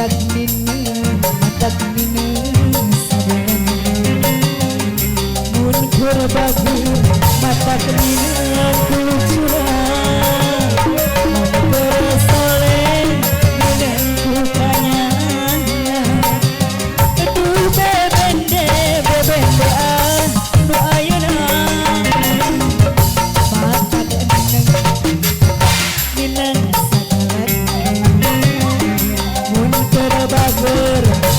matak nini sabaran mun berbagi matak nini kucuran mun bersoleh dan kukanya aduh bebende nu ayeuna matak nini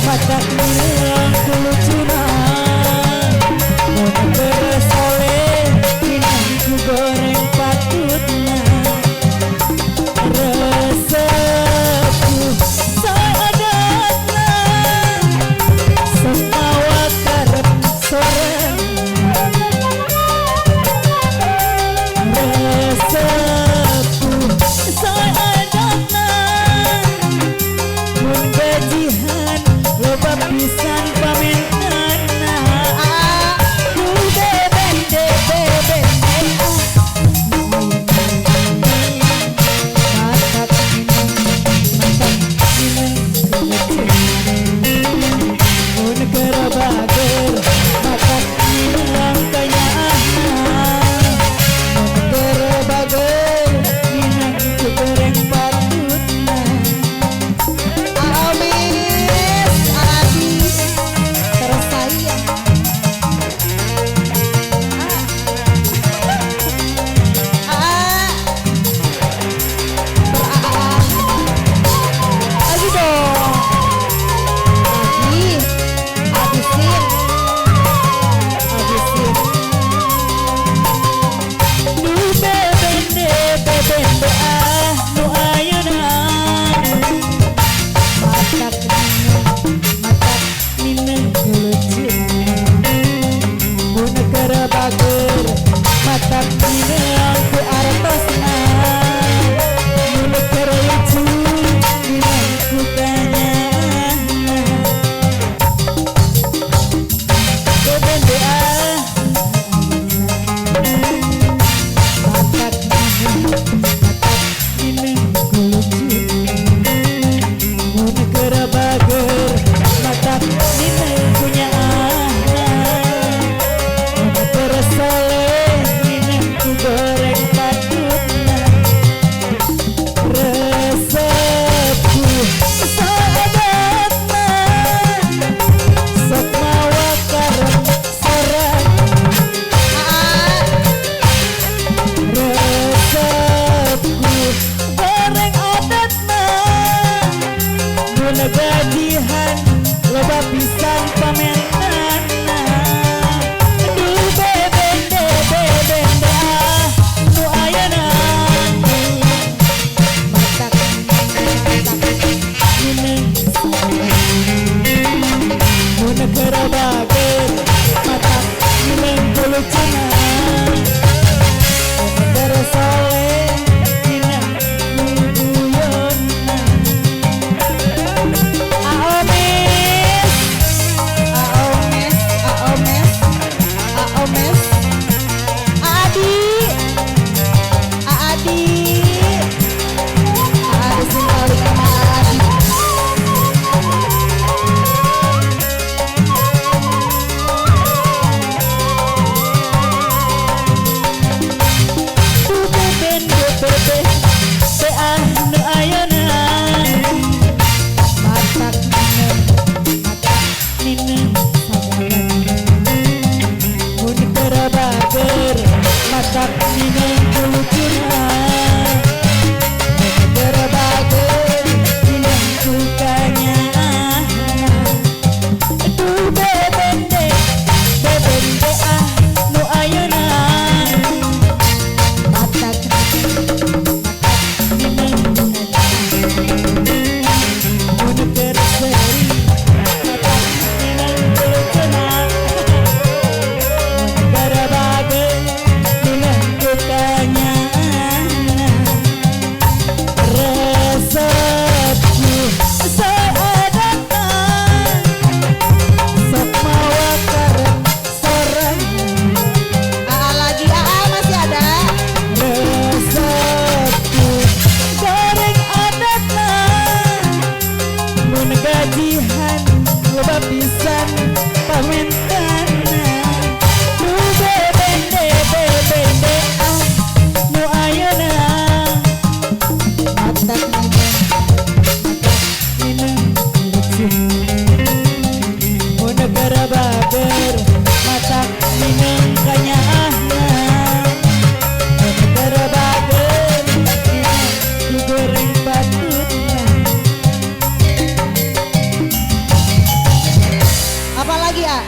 matak nilang kulucuna mun bersoleh minang ku goreng patutna resepku sadatna semawa karep soren resepku sadatna mun gajihan loba pisan pamentana ku bebende matak mun kerabager matak nilang kayaan mun kerabager minang ku goreng patutna matak nilang ku artosna mun kerecu nilang ku kanya bebende matak nilang ku lucu mun kerabager matak nilang punya mun bersoleh goreng patutna resepku sahabatna sok mawa karep soran resepku goreng adatna mun gajihan loba pisan pamentana nu bebende bebende nu ayeuna matak minang lucu mu negara bager matak minang kanyaahna mu negara bager minang digoreng patutna. Apalagi ya?